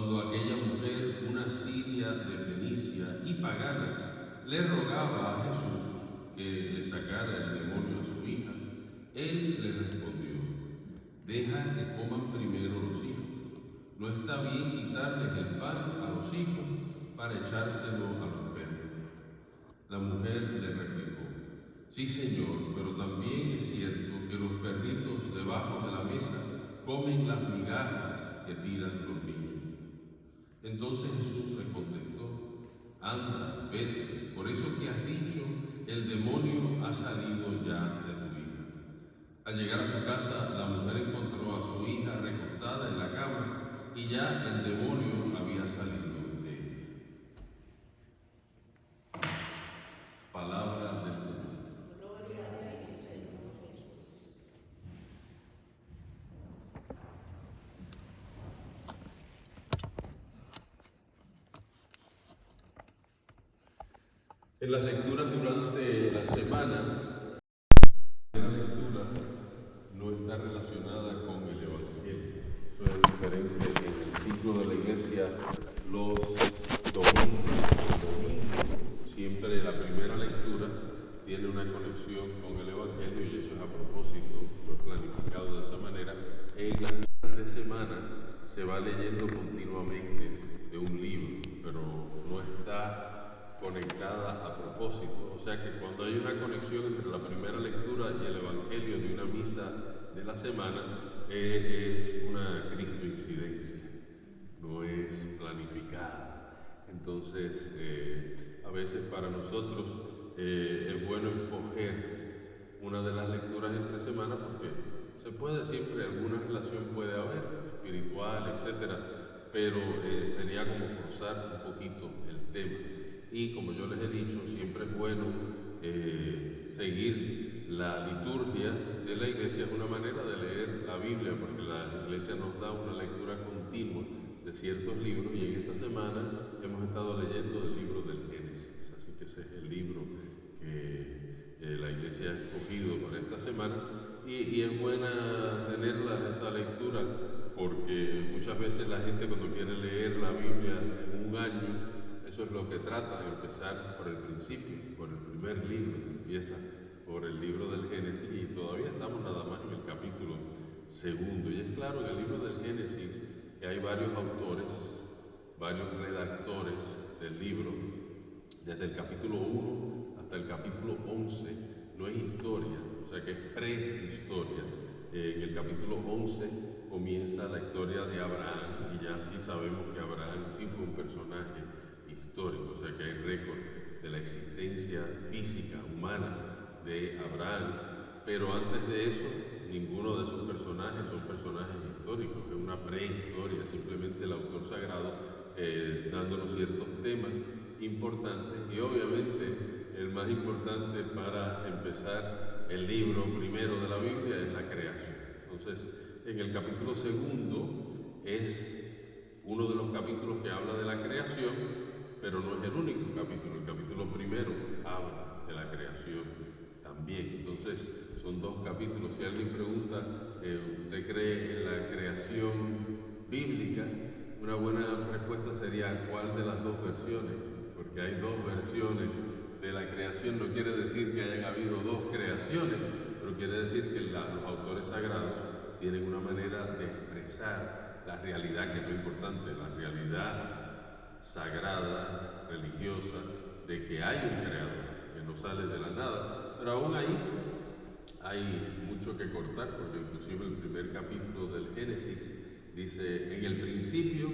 cuando aquella mujer, una siria de Fenicia y pagana, le rogaba a Jesús que le sacara el demonio a su hija, él le respondió: deja que coman primero los hijos. No está bien quitarles el pan a los hijos para echárselo a los perros. La mujer le replicó: sí, Señor, pero también es cierto que los perritos debajo de la mesa comen las migajas que tiran los niños. Entonces Jesús le contestó: anda, vete, por eso que has dicho, el demonio ha salido ya de tu hija. Al llegar a su casa, la mujer encontró a su hija recostada en la cama y ya el demonio había salido de ella. Palabra del Señor. Gloria a ti, Señor Jesús. En las lecturas durante la semana, la lectura no está relacionada con el Evangelio. Eso es diferente en el ciclo de la Iglesia. Los domingos, siempre la primera lectura tiene una conexión con el Evangelio, y eso es a propósito, fue planificado de esa manera. En las misas de semana se va leyendo continuamente de un libro, pero no está conectada a propósito. O sea que cuando hay una conexión entre la primera lectura y el Evangelio de una misa de la semana, es una cristoincidencia, no es planificada. Entonces, a veces para nosotros es bueno escoger una de las lecturas entre semanas, porque se puede siempre, alguna relación puede haber, espiritual, etcétera, pero sería como forzar un poquito el tema. Y como yo les he dicho, siempre es bueno seguir la liturgia de la iglesia. Es una manera de leer la Biblia, porque la iglesia nos da una lectura continua de ciertos libros, y en esta semana hemos estado leyendo el libro del Génesis, así que ese es el libro que la iglesia ha escogido para esta semana, y es buena tenerla, esa lectura, porque muchas veces la gente, cuando quiere leer la Biblia en un año, eso es lo que trata, de empezar por el principio, por el primer libro. Se empieza por el libro del Génesis y todavía estamos nada más en el capítulo segundo. Y es claro, en el libro del Génesis, que hay varios autores, varios redactores del libro, desde el capítulo 1 hasta el capítulo 11, no es historia, o sea que es prehistoria. En el capítulo 11 comienza la historia de Abraham, y ya sí sabemos que Abraham sí fue un personaje histórico, o sea que hay récord de la existencia física, humana de Abraham, pero antes de eso, ninguno de esos personajes son personajes históricos, es una prehistoria, simplemente el autor sagrado dándonos ciertos temas importantes, y obviamente el más importante para empezar el libro primero de la Biblia es la creación. Entonces, en el capítulo segundo es uno de los capítulos que habla de la creación, pero no es el único capítulo. El capítulo primero habla de la creación también. Entonces, son dos capítulos. Si alguien pregunta, ¿usted cree en la creación bíblica? Una buena respuesta sería, ¿cuál de las dos versiones? Porque hay dos versiones de la creación. No quiere decir que hayan habido dos creaciones, pero quiere decir que los autores sagrados tienen una manera de expresar la realidad, que es lo importante, la realidad sagrada, religiosa, de que hay un creador, que no sale de la nada. Pero aún ahí hay mucho que cortar, porque inclusive el primer capítulo del Génesis dice, en el principio,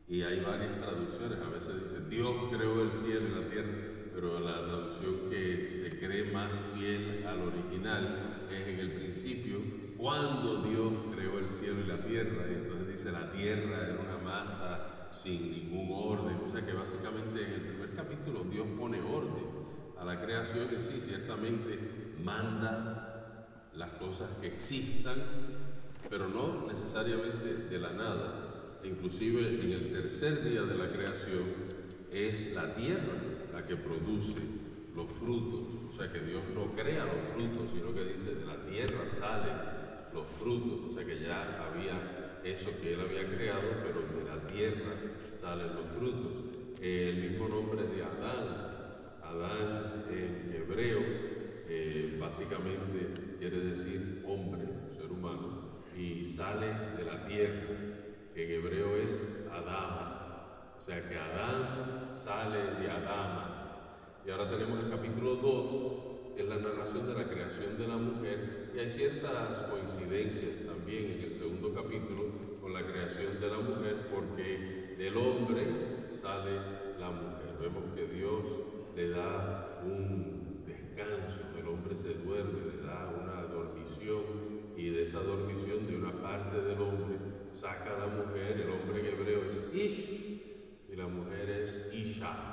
y hay varias traducciones, a veces dice, Dios creó el cielo y la tierra, pero la traducción que se cree más fiel al original es en el principio, cuando Dios creó el cielo y la tierra, y entonces dice, la tierra era una masa sin ningún orden. O sea que básicamente en el primer capítulo Dios pone orden a la creación, y sí, ciertamente manda las cosas que existan, pero no necesariamente de la nada. Inclusive en el tercer día de la creación es la tierra la que produce los frutos. O sea que Dios no crea los frutos, sino que dice, de la tierra salen los frutos. O sea que ya había eso que Él había creado, pero de tierra salen los frutos. El mismo nombre de Adán. Adán en hebreo básicamente quiere decir hombre, ser humano, y sale de la tierra, que en hebreo es Adama. O sea que Adán sale de Adama. Y ahora tenemos el capítulo 2, que es la narración de la creación de la mujer, y hay ciertas coincidencias también en el segundo capítulo con la creación de la mujer, porque del hombre sale la mujer. Vemos que Dios le da un descanso, el hombre se duerme, le da una dormición, y de esa dormición, de una parte del hombre, saca a la mujer. El hombre en hebreo es Ish y la mujer es Isha.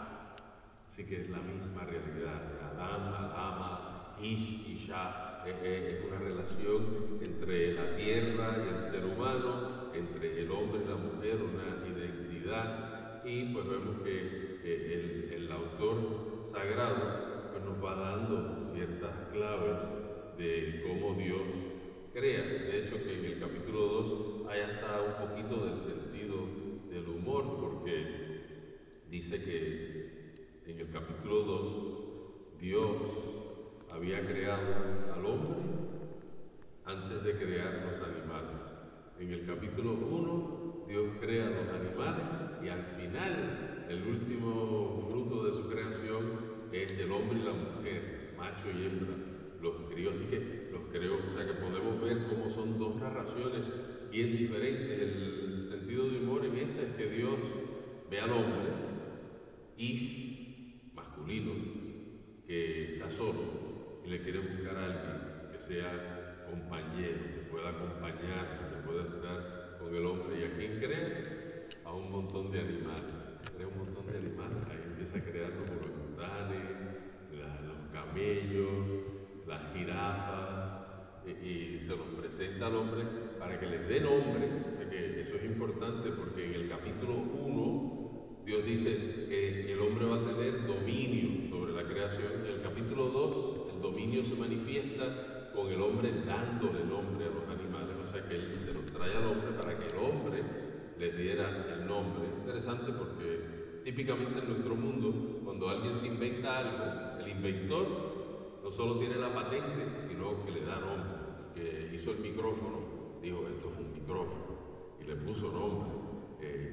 Así que es la misma realidad. Adán, Adama, Ish, Isha, es una relación entre la tierra y el ser humano, entre el hombre y la mujer, una identidad. Y pues vemos que el autor sagrado pues nos va dando ciertas claves de cómo Dios crea. De hecho, que en el capítulo 2 hay hasta un poquito del sentido del humor, porque dice que en el capítulo 2 Dios había creado al hombre antes de crear los animales. En el capítulo 1 Dios crea los animales, y al final el último fruto de su creación es el hombre y la mujer, macho y hembra. Los crió, así que los creó. O sea que podemos ver cómo son dos narraciones bien diferentes. El sentido de humor en esta es que Dios ve al hombre, Ish, masculino, que está solo y le quiere buscar a alguien que sea compañero, que pueda acompañarlo, que pueda estar con el hombre. ¿Y a quién crea? A un montón de animales. Crea un montón de animales. Ahí empieza a crear como los gutanes, los camellos, las jirafas, y se los presenta al hombre para que les dé nombre. O sea que eso es importante, porque en el capítulo 1 Dios dice que el hombre va a tener dominio sobre la creación. En el capítulo 2 el dominio se manifiesta con el hombre dándole nombre a los animales. O sea que él se los trae al hombre para que el hombre les diera el nombre. Interesante, porque típicamente en nuestro mundo, cuando alguien se inventa algo, el inventor no solo tiene la patente, sino que le da nombre. El que hizo el micrófono dijo: esto es un micrófono, y le puso nombre.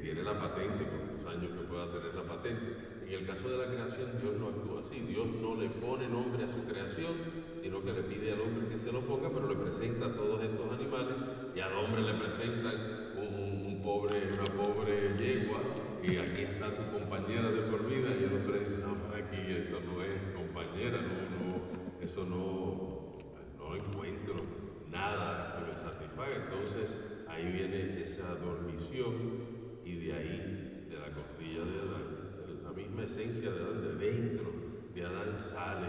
Tiene la patente por los años que pueda tener la patente. En el caso de la creación, Dios no actúa así. Dios no le pone nombre a su creación, sino que le pide al hombre que se lo ponga, pero le presenta a todos estos animales, y al hombre le presentan una pobre yegua, y aquí está tu compañera de por vida. Y el hombre dice: no, aquí esto no es compañera, eso no encuentro nada que me satisfaga. Entonces ahí viene esa dormición, y de ahí, de la costilla de Adán, de la misma esencia de Adán, de dentro de Adán sale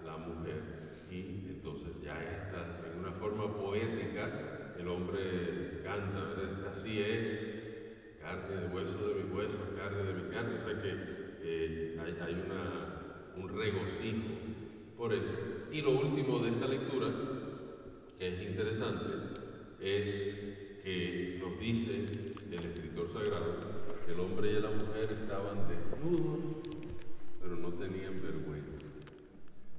la mujer. Y entonces ya está, en una forma poética, el hombre canta, ¿verdad? Así es, carne de hueso de mi hueso, carne de mi carne. O sea que hay un regocijo por eso. Y lo último de esta lectura, que es interesante, es que nos dice el escritor sagrado que el hombre y la mujer estaban desnudos, pero no tenían vergüenza.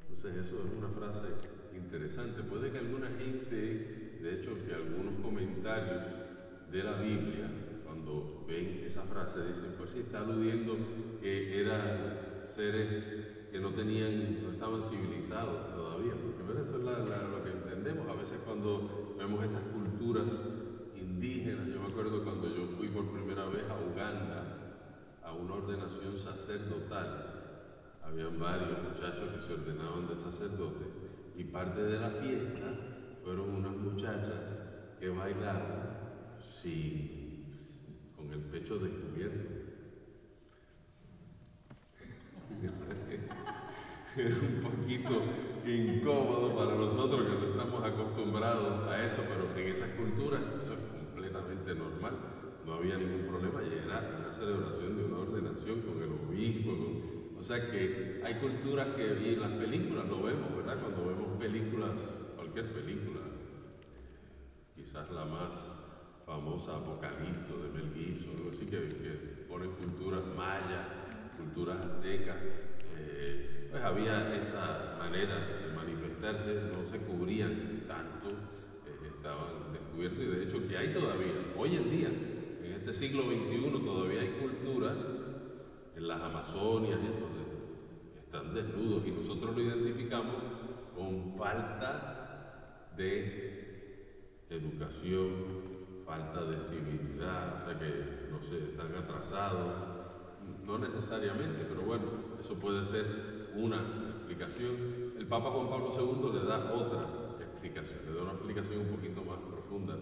Entonces eso es una frase interesante. Puede que alguna gente, de hecho que algunos comentarios de la Biblia, cuando ven esa frase, dicen: pues sí, está aludiendo que eran seres que no estaban civilizados todavía, porque eso es lo que entendemos. A veces cuando vemos estas culturas indígenas, yo me acuerdo cuando yo fui por primera vez a Uganda, a una ordenación sacerdotal, habían varios muchachos que se ordenaban de sacerdote, y parte de la fiesta fueron unas muchachas que bailaron con el pecho descubierto. Es un poquito incómodo para nosotros que no estamos acostumbrados a eso, pero en esas culturas eso es completamente normal. No había ningún problema, y era una celebración de una ordenación con el obispo. O sea que hay culturas que, y en las películas lo vemos, ¿verdad? Cuando vemos películas, cualquier película, quizás la más famosa Apocalipto de Mel Gibson, algo así, que pone culturas mayas, culturas aztecas. Pues había esa manera de manifestarse, no se cubrían tanto, estaban descubiertos, y de hecho que hay todavía, hoy en día, en este siglo XXI, todavía hay culturas en las Amazonias, donde están desnudos, y nosotros lo identificamos con falta de educación, falta de civilidad, o sea que no sé, están atrasados, no necesariamente, pero bueno, eso puede ser una explicación. El Papa Juan Pablo II le da otra explicación, le da una explicación un poquito más profunda.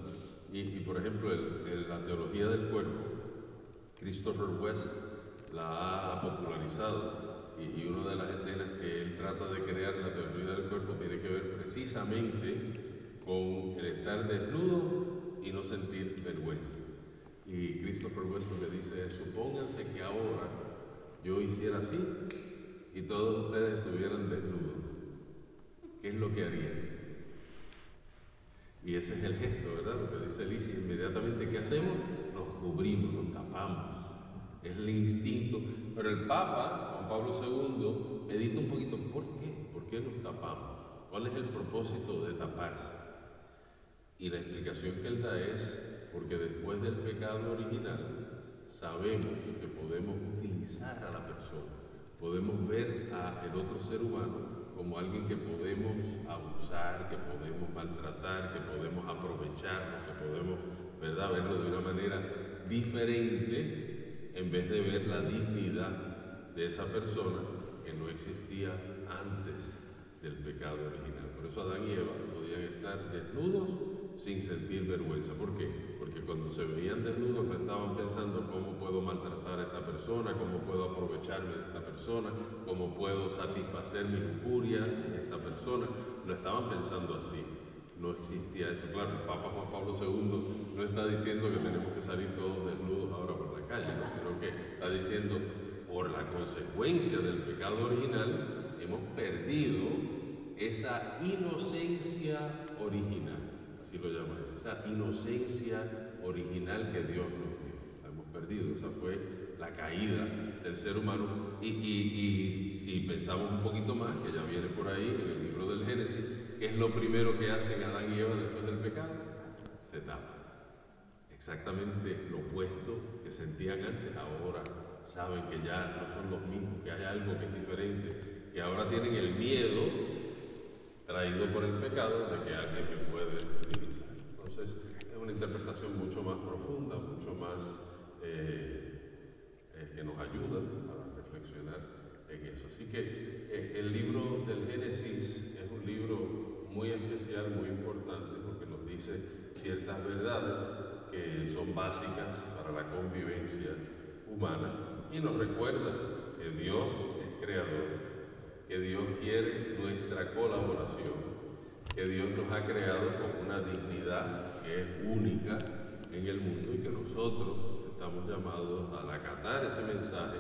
Y por ejemplo, la teología del cuerpo, Christopher West la ha popularizado, y una de las escenas que él trata de crear en la teología del cuerpo tiene que ver precisamente con el estar desnudo y no sentir vergüenza. Y Christopher West lo que dice es: supónganse que ahora yo hiciera así y todos ustedes estuvieran desnudos, ¿qué es lo que harían? Y ese es el gesto, ¿verdad? Lo que dice Alicia, inmediatamente, ¿qué hacemos? Nos cubrimos, nos tapamos. Es el instinto. Pero el Papa, Juan Pablo II, medita un poquito, ¿por qué? ¿Por qué nos tapamos? ¿Cuál es el propósito de taparse? Y la explicación que él da es porque después del pecado original sabemos que podemos utilizar a la persona, podemos ver al otro ser humano como alguien que podemos abusar, que podemos maltratar, que podemos aprovechar, que podemos, ¿verdad?, verlo de una manera diferente, en vez de ver la dignidad de esa persona que no existía antes del pecado original. Por eso Adán y Eva podían estar desnudos sin sentir vergüenza. ¿Por qué? Porque cuando se veían desnudos no estaban pensando cómo puedo maltratar a esta persona, cómo puedo aprovecharme de esta persona, cómo puedo satisfacer mi lujuria de esta persona. No estaban pensando así. No existía eso. Claro, el Papa Juan Pablo II no está diciendo que tenemos que salir todos desnudos ahora por la calle, ¿no? Sino que está diciendo, por la consecuencia del pecado original, hemos perdido esa inocencia original. Así lo llaman, esa inocencia original que Dios nos dio. La hemos perdido, esa fue la caída del ser humano. Y si pensamos un poquito más, que ya viene por ahí en el libro del Génesis, ¿qué es lo primero que hacen Adán y Eva después del pecado? Se tapan. Exactamente lo opuesto que sentían antes, ahora saben que ya no son los mismos, que hay algo que es diferente, que ahora tienen el miedo traído por el pecado de que alguien me puede utilizar. Entonces, es una interpretación mucho más profunda, mucho más que nos ayuda a reflexionar en eso. Así que el libro del Génesis es un libro muy especial, muy importante, porque nos dice ciertas verdades que son básicas para la convivencia humana y nos recuerda que Dios es creador, que Dios quiere nuestra colaboración, que Dios nos ha creado con una dignidad que es única en el mundo y que nosotros estamos llamados a acatar ese mensaje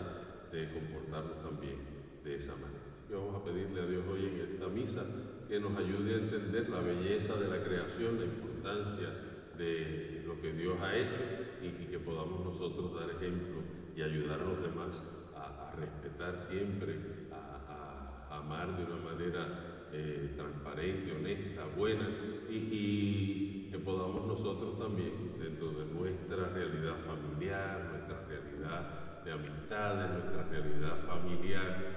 de comportarnos también de esa manera. Así que vamos a pedirle a Dios hoy en esta misa que nos ayude a entender la belleza de la creación, la importancia de lo que Dios ha hecho y que podamos nosotros dar ejemplo y ayudar a los demás a respetar siempre, a amar de una manera transparente, honesta, buena, y que podamos nosotros también, dentro de nuestra realidad familiar, nuestra realidad de amistades, nuestra realidad familiar,